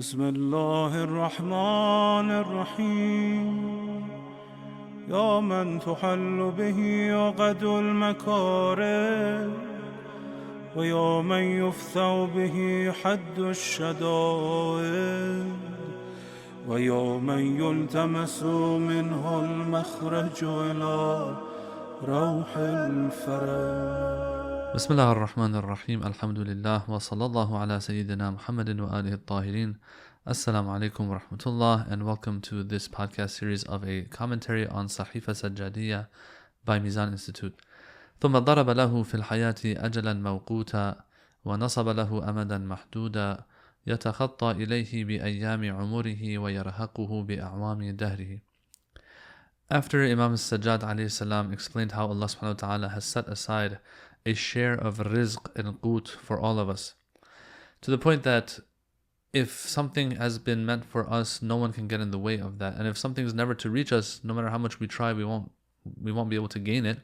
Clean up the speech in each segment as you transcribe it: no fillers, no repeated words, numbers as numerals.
بسم الله الرحمن الرحيم يا من تحل به عقد المكاره ويا من يفثع به حد الشدائد ويا من يلتمس منه المخرج إلى روح الفرج. بسم الله الرحمن الرحيم. Alhamdulillah wa sallallahu ala Sayyidina Muhammadin wa alihi al-tahirin. Assalamu alaikum wa rahmatullah, and welcome to this podcast series of a commentary on Sahifa Sajjadiyya by Mizan Institute. ثم ضرب له في الحياة أجلا موقوتا ونصب له أمدا محدودا يتخطى إليه بأيام عمره ويرهقه بأعوام دهره. After Imam Sajjad alayhi salam explained how Allah subhanahu wa ta'ala has set aside a share of rizq and qut for all of us, to the point that if something has been meant for us, no one can get in the way of that, and if something's never to reach us, no matter how much we try, we won't be able to gain it.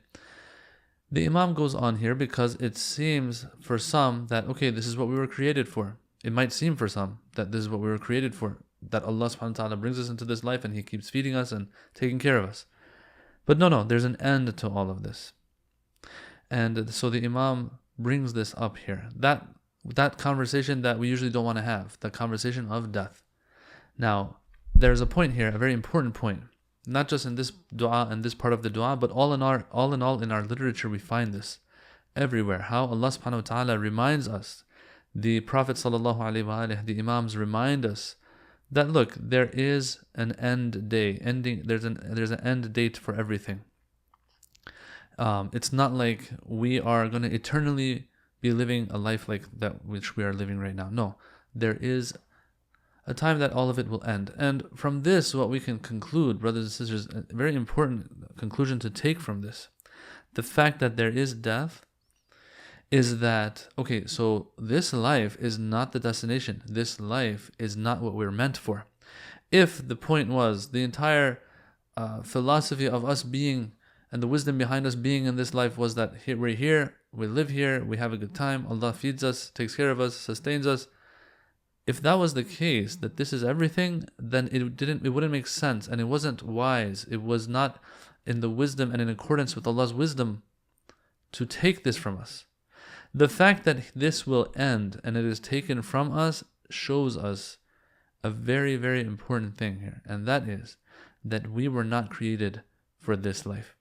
The Imam goes on here because it seems for some that, okay, this is what we were created for. It might seem for some that this is what we were created for, that Allah subhanahu wa ta'ala brings us into this life and He keeps feeding us and taking care of us. But no, there's an end to all of this. And so the Imam brings this up here. That conversation that we usually don't want to have, the conversation of death. Now, there's a point here, a very important point. Not just in this dua and this part of the dua, but all in all in our literature we find this everywhere. How Allah subhanahu wa ta'ala reminds us, the Prophet sallallahu alaihi wasallam, the Imams remind us that look, there is an end day, there's an end date for everything. It's not like we are going to eternally be living a life like that which we are living right now. No, there is a time that all of it will end. And from this, what we can conclude, brothers and sisters, a very important conclusion to take from this, the fact that there is death, is that, okay, so this life is not the destination. This life is not what we're meant for. If the point was, the entire philosophy of us being and the wisdom behind us being in this life was that we're here, we live here, we have a good time, Allah feeds us, takes care of us, sustains us. If that was the case, that this is everything, then it wouldn't make sense, and it wasn't wise. It was not in the wisdom and in accordance with Allah's wisdom to take this from us. The fact that this will end and it is taken from us shows us a very, very important thing here, and that is that we were not created for this life.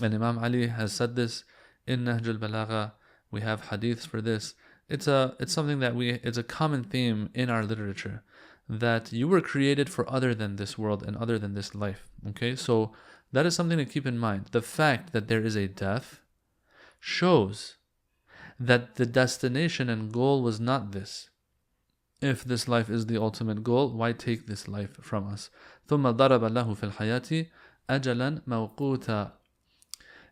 And Imam Ali has said this in Nahj al-Balagha. We have hadiths for this. It's something that it's a common theme in our literature, that you were created for other than this world and other than this life. Okay, so that is something to keep in mind. The fact that there is a death shows that the destination and goal was not this. If this life is the ultimate goal, why take this life from us? ثُمَّ ضَرَبَ لَهُ فِي الْحَيَاةِ أَجَلًا مَوْقُوتًا.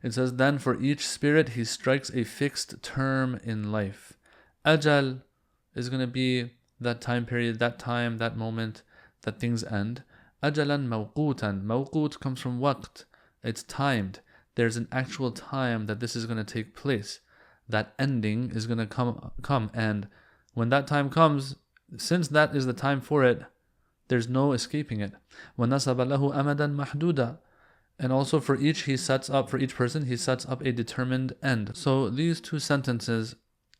It says, then for each spirit he strikes a fixed term in life. Ajal is going to be that time period, that time, that moment that things end. Ajalan mawqutan. Mawqut comes from waqt. It's timed. There's an actual time that this is going to take place. That ending is going to come. And when that time comes, since that is the time for it, there's no escaping it. وَنَصَبَ لَهُ أَمَدًا مَحْدُودًا. And also for each person, he sets up a determined end. So these two sentences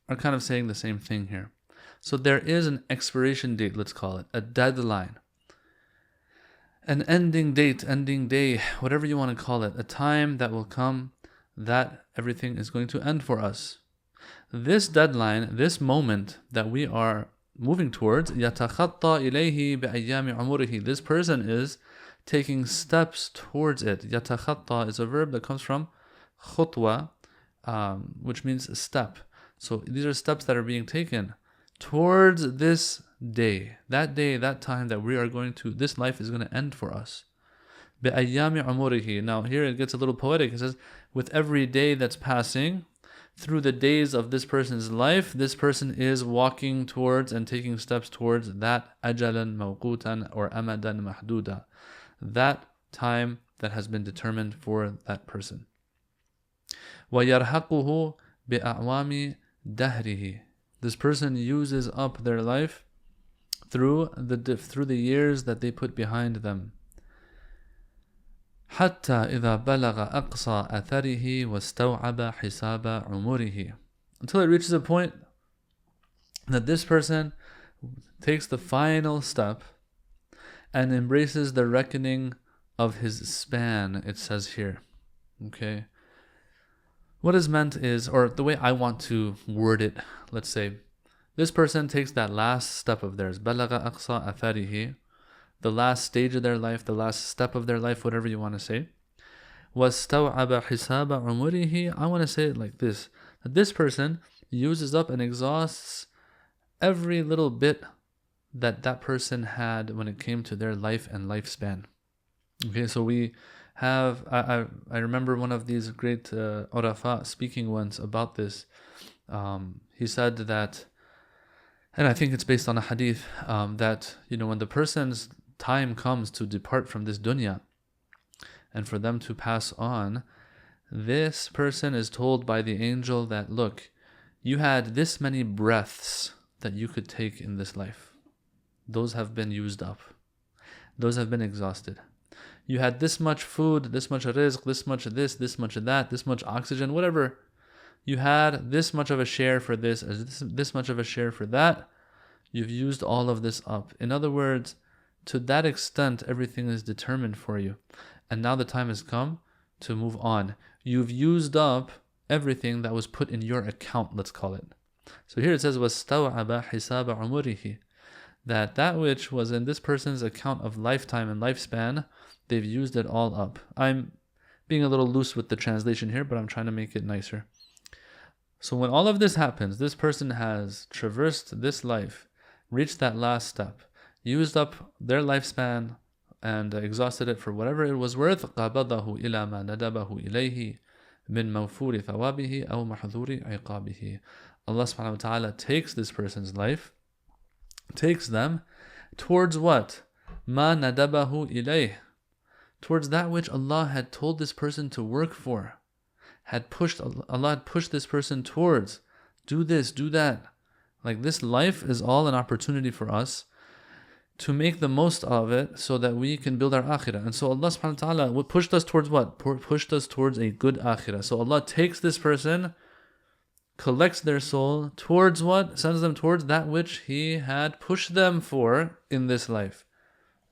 are kind of saying the same thing here. So there is an expiration date, let's call it, a deadline, an ending date, ending day, whatever you want to call it, a time that will come that everything is going to end for us. This deadline, this moment that we are moving towards, يَتَخَطَّى إِلَيْهِ بِأَيَّامِ عُمُرِهِ. This person is taking steps towards it. Yatakhata is a verb that comes from khutwa, which means a step. So these are steps that are being taken towards this day, that time that we are going to, this life is going to end for us. بِأَيَّامِ عُمُرِهِ. Now here it gets a little poetic. It says, with every day that's passing, through the days of this person's life, this person is walking towards and taking steps towards that ajalan mawqutan or amadan mahduda, that time that has been determined for that person. وَيَرْحَقُهُ بِأَعْوَامِ دَهْرِهِ. This person uses up their life through the years that they put behind them. حتى إذا بلغ أقصى أثره واستوعب حساب عمره, until it reaches a point that this person takes the final step and embraces the reckoning of his span, it says here. Okay. What is meant is, or the way I want to word it, let's say, this person takes that last step of theirs, بلغ أقصى أثره, the last stage of their life, the last step of their life, whatever you want to say. وَاسْتَوْعَبَ حِسَابَ عُمُرِهِ, I want to say it like this, that this person uses up and exhausts every little bit that person had when it came to their life and lifespan. Okay, so we have, I remember one of these great urafa speaking once about this. He said that, and I think it's based on a hadith, that, when the person's time comes to depart from this dunya and for them to pass on, this person is told by the angel that, look, you had this many breaths that you could take in this life. Those have been used up. Those have been exhausted. You had this much food, this much rizq, this much of this much of that, this much oxygen, whatever. You had this much of a share for this much of a share for that. You've used all of this up. In other words, to that extent, everything is determined for you. And now the time has come to move on. You've used up everything that was put in your account, let's call it. So here it says, وَاسْتَوْعَبَ حِسَابَ عُمُرِهِ, that which was in this person's account of lifetime and lifespan, they've used it all up. I'm being a little loose with the translation here, but I'm trying to make it nicer. So when all of this happens, this person has traversed this life, reached that last step, used up their lifespan and exhausted it for whatever it was worth. قَبَضَهُ إِلَى مَا نَدَبَهُ إِلَيْهِ مِن مَوْفُورِ ثَوَابِهِ أَوْ مَحْذُورِ عِقَابِهِ. Allah subhanahu wa ta'ala takes this person's life, takes them towards what? مَا نَدَبَهُ إِلَيْهِ, towards that which Allah had told this person to work for. Allah had pushed this person towards, do this, do that. Like, this life is all an opportunity for us to make the most of it so that we can build our akhirah. And so Allah subhanahu wa ta'ala pushed us towards what? Pushed us towards a good akhirah. So Allah takes this person, collects their soul towards what? Sends them towards that which He had pushed them for in this life.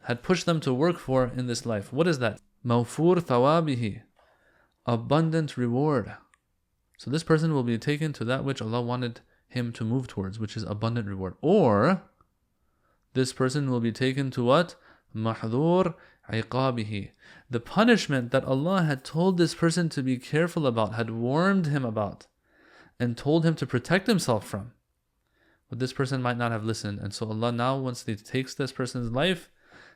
Had pushed them to work for in this life. What is that? Mawfur thawabihi, abundant reward. So this person will be taken to that which Allah wanted him to move towards, which is abundant reward. Or this person will be taken to what? Mahdur iqabihi, the punishment that Allah had told this person to be careful about, had warned him about, and told him to protect himself from. But this person might not have listened. And so Allah now, once He takes this person's life,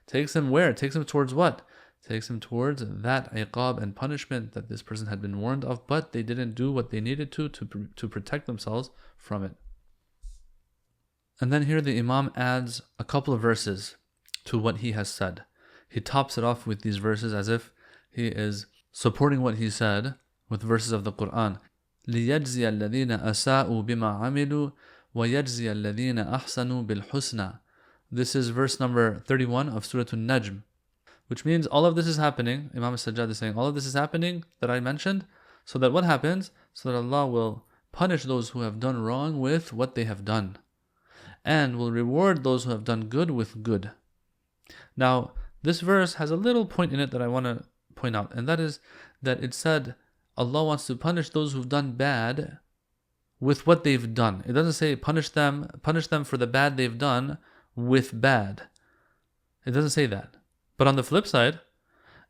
takes him where? Takes him towards what? Takes him towards that iqab and punishment that this person had been warned of, but they didn't do what they needed to protect themselves from it. And then here the Imam adds a couple of verses to what he has said. He tops it off with these verses as if he is supporting what he said with verses of the Quran. لِيَجْزِيَ الَّذِينَ أَسَاءُوا بِمَا عَمِلُوا وَيَجْزِيَ الَّذِينَ أَحْسَنُوا بِالْحُسْنَى. This is verse number 31 of Surah An-Najm, which means all of this is happening. Imam Sajjad is saying all of this is happening that I mentioned, so that what happens? So that Allah will punish those who have done wrong with what they have done, and will reward those who have done good with good. Now, this verse has a little point in it that I want to point out, and that is that it said Allah wants to punish those who've done bad with what they've done. It doesn't say punish them for the bad they've done with bad. It doesn't say that. But on the flip side,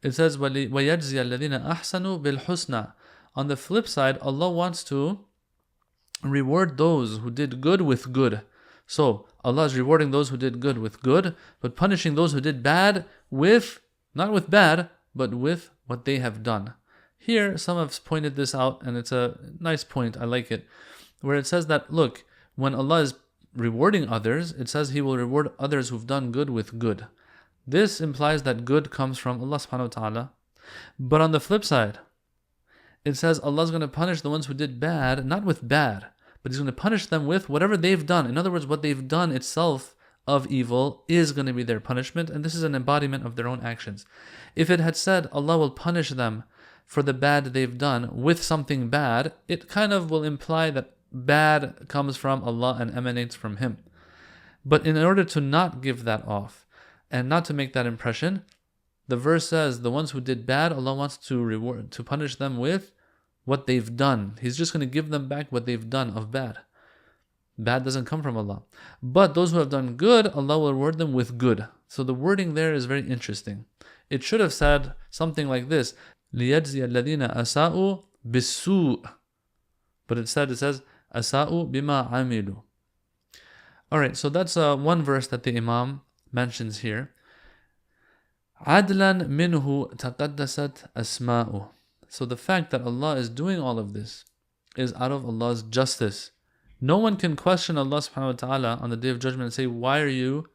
it says وَيَجْزِيَ الَّذِينَ أَحْسَنُوا بِالْحُسْنَى. On the flip side, Allah wants to reward those who did good with good. So Allah is rewarding those who did good with good, but punishing those who did bad with, not with bad, but with what they have done. Here, some have pointed this out, and it's a nice point, I like it, where it says that, look, when Allah is rewarding others, it says He will reward others who've done good with good. This implies that good comes from Allah subhanahu wa ta'ala. But on the flip side, it says Allah is going to punish the ones who did bad, not with bad, but He's going to punish them with whatever they've done. In other words, what they've done itself, of evil is going to be their punishment, and this is an embodiment of their own actions. If it had said Allah will punish them for the bad they've done with something bad, it kind of will imply that bad comes from Allah and emanates from Him. But in order to not give that off and not to make that impression, the verse says the ones who did bad, Allah wants to punish them with what they've done. He's just going to give them back what they've done of bad. Bad doesn't come from Allah. But those who have done good, Allah will reward them with good. So the wording there is very interesting. It should have said something like this, لِيَجْزِيَ الَّذِينَ أَسَاءُوا بِالسُّوءِ. But it says, أَسَاءُوا بِمَا عَمِلُوا. Alright, so that's one verse that the Imam mentions here. عَدْلًا مِنْهُ تَقَدَّسَتْ أَسْمَاؤُهُ. So the fact that Allah is doing all of this is out of Allah's justice. No one can question Allah subhanahu wa ta'ala on the Day of Judgment and say, why are you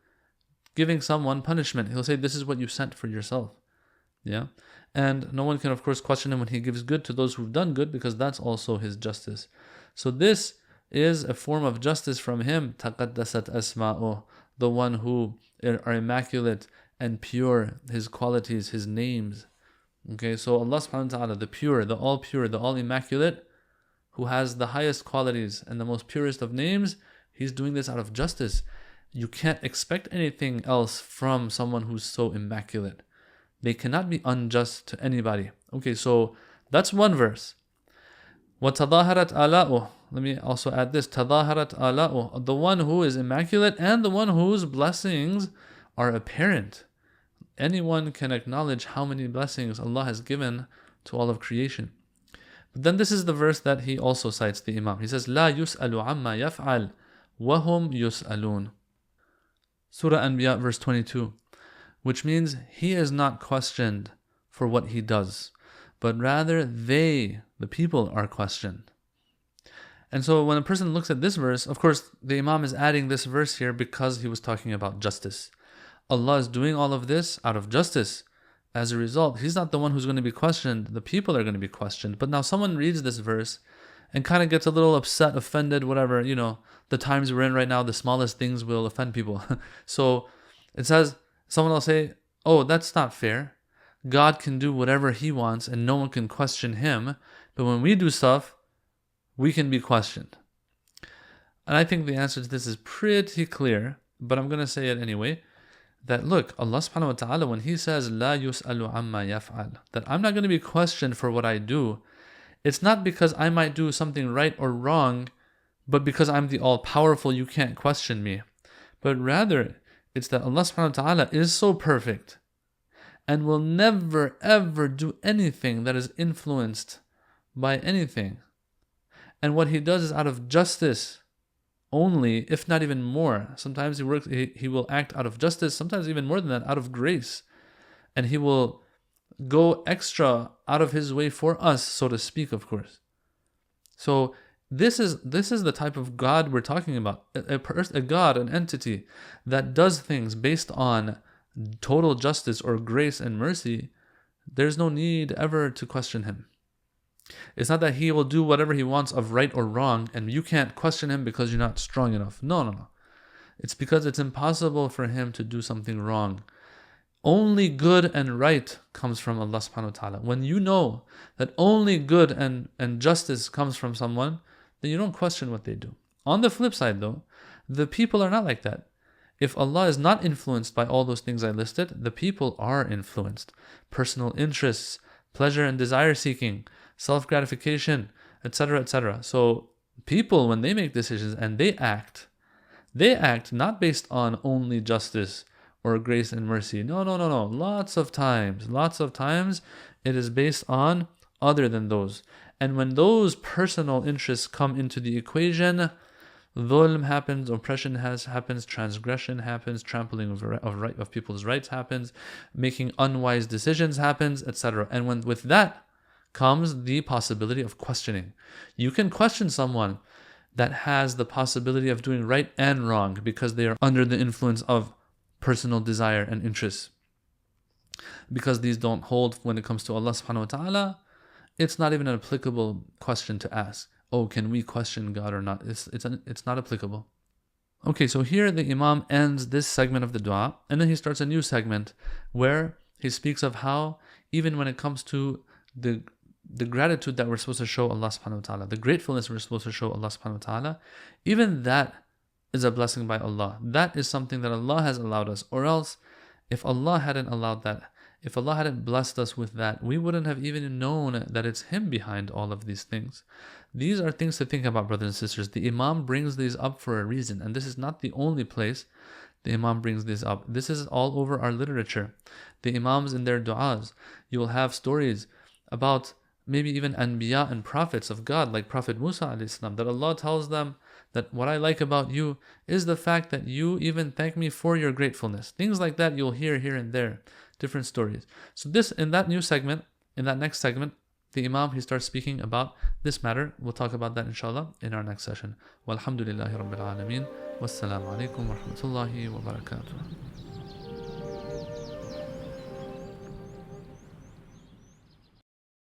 giving someone punishment? He'll say, this is what you sent for yourself. Yeah? And no one can, of course, question Him when He gives good to those who've done good, because that's also His justice. So this is a form of justice from Him. تَقَدَّسَتْ أَسْمَاؤُهُ. The one who are immaculate and pure, His qualities, His names. Okay, so Allah subhanahu wa ta'ala, the pure, the all immaculate, who has the highest qualities and the most purest of names, He's doing this out of justice. You can't expect anything else from someone who's so immaculate. They cannot be unjust to anybody. Okay, so that's one verse. وَتَظَاهَرَتْ آلَاؤُهُ. Let me also add this. تَظَاهَرَتْ آلَاؤُهُ. The one who is immaculate and the one whose blessings are apparent. Anyone can acknowledge how many blessings Allah has given to all of creation. But then this is the verse that he also cites, the Imam. He says, لا يسأل عما يفعل وهم يسألون. Surah Anbiya, verse 22. Which means He is not questioned for what He does, but rather they, the people, are questioned. And so when a person looks at this verse, of course, the Imam is adding this verse here because he was talking about justice. Allah is doing all of this out of justice. As a result, He's not the one who's going to be questioned. The people are going to be questioned. But now someone reads this verse and kind of gets a little upset, offended, whatever. You know, the times we're in right now, the smallest things will offend people. So it says, someone will say, oh, that's not fair. God can do whatever He wants and no one can question Him. But when we do stuff, we can be questioned. And I think the answer to this is pretty clear, but I'm going to say it anyway. That look, Allah subhanahu wa ta'ala, when He says, لا يسأل عما يفعل, that I'm not going to be questioned for what I do, it's not because I might do something right or wrong, but because I'm the all-powerful, you can't question me. But rather, it's that Allah subhanahu wa ta'ala is so perfect and will never ever do anything that is influenced by anything. And what He does is out of justice only, if not even more. Sometimes He will act out of justice, sometimes even more than that, out of grace. And He will go extra out of His way for us, so to speak, of course. So this is the type of God we're talking about. A God, an entity that does things based on total justice or grace and mercy. There's no need ever to question Him. It's not that He will do whatever He wants of right or wrong and you can't question Him because you're not strong enough. No. It's because it's impossible for Him to do something wrong. Only good and right comes from Allah subhanahu wa ta'ala. When you know that only good and justice comes from someone, then you don't question what they do. On the flip side though, the people are not like that. If Allah is not influenced by all those things I listed, the people are influenced. Personal interests, pleasure and desire seeking, self-gratification, etc., etc. So people, when they make decisions and they act not based on only justice or grace and mercy. No. Lots of times it is based on other than those. And when those personal interests come into the equation, dhulm happens, oppression happens, transgression happens, trampling of people's rights happens, making unwise decisions happens, etc. And when with that comes the possibility of questioning. You can question someone that has the possibility of doing right and wrong because they are under the influence of personal desire and interests. Because these don't hold when it comes to Allah subhanahu wa ta'ala, it's not even an applicable question to ask. Oh, can we question God or not? It's not applicable. Okay, so here the Imam ends this segment of the dua, and then he starts a new segment where he speaks of how even when it comes to the gratitude that we're supposed to show Allah subhanahu wa ta'ala, the gratefulness we're supposed to show Allah subhanahu wa ta'ala, even that is a blessing by Allah. That is something that Allah has allowed us. Or else, if Allah hadn't allowed that, if Allah hadn't blessed us with that, we wouldn't have even known that it's Him behind all of these things. These are things to think about, brothers and sisters. The Imam brings these up for a reason, and this is not the only place the Imam brings this up. This is all over our literature. The Imams in their du'as, you will have stories about maybe even Anbiya and prophets of God, like Prophet Musa alayhi salam, that Allah tells them that what I like about you is the fact that you even thank me for your gratefulness. Things like that you'll hear here and there, different stories. So this, in that new segment, in that next segment, the Imam, he starts speaking about this matter. We'll talk about that inshallah in our next session. Walhamdulillahi Rabbil Alameen. Wassalamu alaikum wa rahmatullahi wa barakatuh.